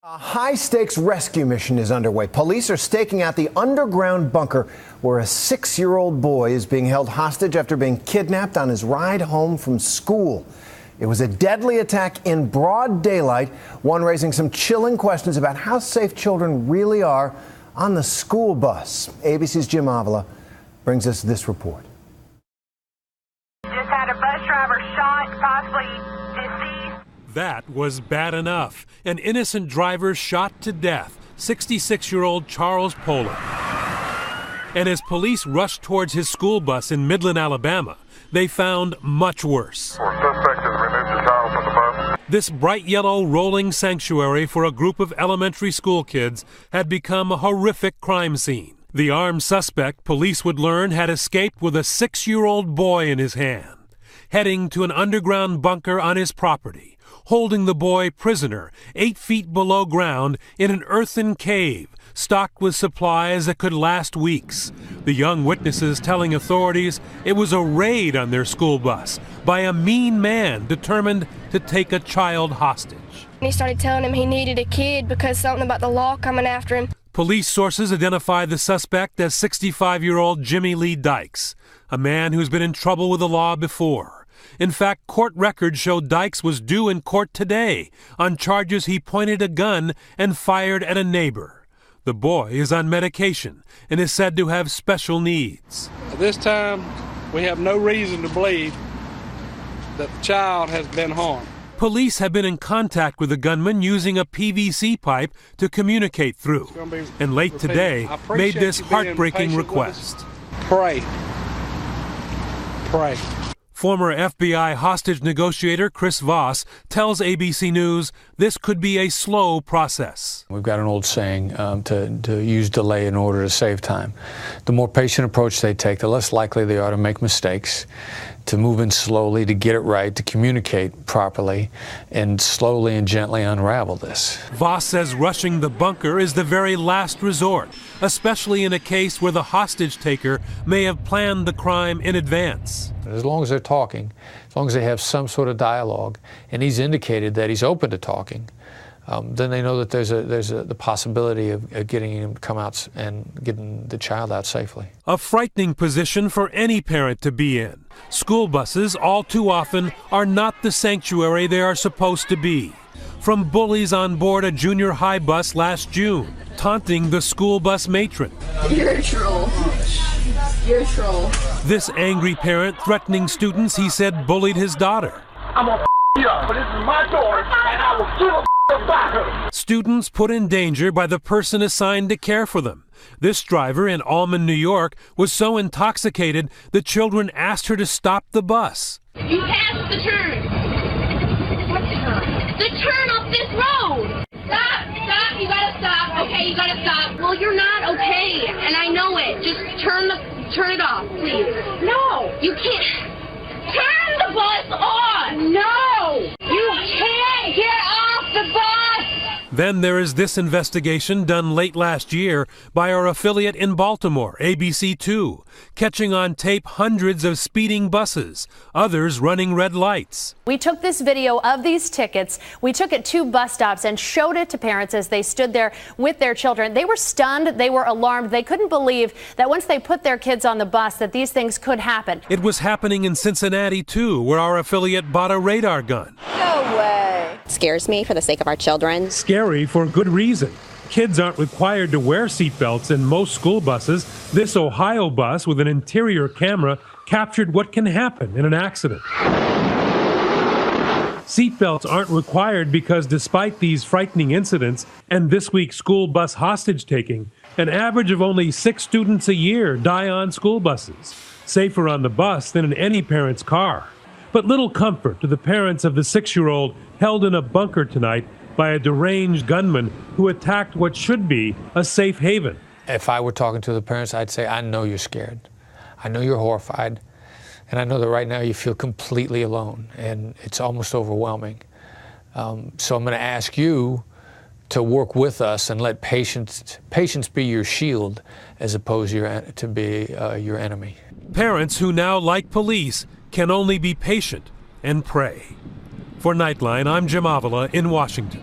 A high-stakes rescue mission is underway. Police are staking out the underground bunker where a 6-year-old boy is being held hostage after being kidnapped on his ride home from school. It was a deadly attack in broad daylight, one raising some chilling questions about how safe children really are on the school bus. ABC's Jim Avila brings us this report. Just had a bus driver shot, possibly deceased. That was bad enough. An innocent driver shot to death, 66-year-old Charles Poland. And as police rushed towards his school bus in Midland, Alabama, they found much worse. Suspect has removed the child from the bus. This bright yellow rolling sanctuary for a group of elementary school kids had become a horrific crime scene. The armed suspect, police would learn, had escaped with a 6-year-old boy in his hand, heading to an underground bunker on his property, holding the boy prisoner 8 feet below ground in an earthen cave stocked with supplies that could last weeks. The young witnesses telling authorities it was a raid on their school bus by a mean man determined to take a child hostage. He started telling him he needed a kid because something about the law coming after him. Police sources identify the suspect as 65-year-old Jimmy Lee Dykes, a man who's been in trouble with the law before. In fact, court records show Dykes was due in court today on charges he pointed a gun and fired at a neighbor. The boy is on medication and is said to have special needs. At this time, we have no reason to believe that the child has been harmed. Police have been in contact with the gunman using a PVC pipe to communicate through, and late today made this heartbreaking request. Pray. Pray. Former FBI hostage negotiator Chris Voss tells ABC News this could be a slow process. We've got an old saying to use delay in order to save time. The more patient approach they take, the less likely they are to make mistakes, to move in slowly, to get it right, to communicate properly, and slowly and gently unravel this. Voss says rushing the bunker is the very last resort, especially in a case where the hostage taker may have planned the crime in advance. As long as they're talking, as long as they have some sort of dialogue, and he's indicated that he's open to talking, then they know that there's the possibility of getting him to come out and getting the child out safely. A frightening position for any parent to be in. School buses, all too often, are not the sanctuary they are supposed to be. From bullies on board a junior high bus last June, taunting the school bus matron. You're a troll. You're a troll. This angry parent threatening students he said bullied his daughter. I'm gonna you up, but this is my daughter, and I will give a about her. Students put in danger by the person assigned to care for them. This driver in Almond, New York, was so intoxicated the children asked her to stop the bus. You passed the turn. What turn? The turn off this road. Stop, you gotta stop. Okay, you gotta stop. Well, you're not okay, and I know it. Just turn it off, please. No, you can't. Turn the bus on. No, you can't get off the bus. Then there is this investigation done late last year by our affiliate in Baltimore, ABC2, catching on tape hundreds of speeding buses, others running red lights. We took this video of these tickets. We took it to bus stops and showed it to parents as they stood there with their children. They were stunned. They were alarmed. They couldn't believe that once they put their kids on the bus that these things could happen. It was happening in Cincinnati, too, where our affiliate bought a radar gun. No way. Scares me for the sake of our children. Scary for good reason. Kids aren't required to wear seatbelts in most school buses. This Ohio bus with an interior camera captured what can happen in an accident. Seatbelts aren't required because despite these frightening incidents and this week's school bus hostage taking, an average of only 6 students a year die on school buses, safer on the bus than in any parent's car. But little comfort to the parents of the 6-year-old held in a bunker tonight by a deranged gunman who attacked what should be a safe haven. If I were talking to the parents, I'd say, I know you're scared. I know you're horrified. And I know that right now you feel completely alone, and it's almost overwhelming. So I'm going to ask you to work with us and let patience be your shield as opposed to be your enemy. Parents who now, like police, can only be patient and pray. For Nightline, I'm Jim Avila in Washington.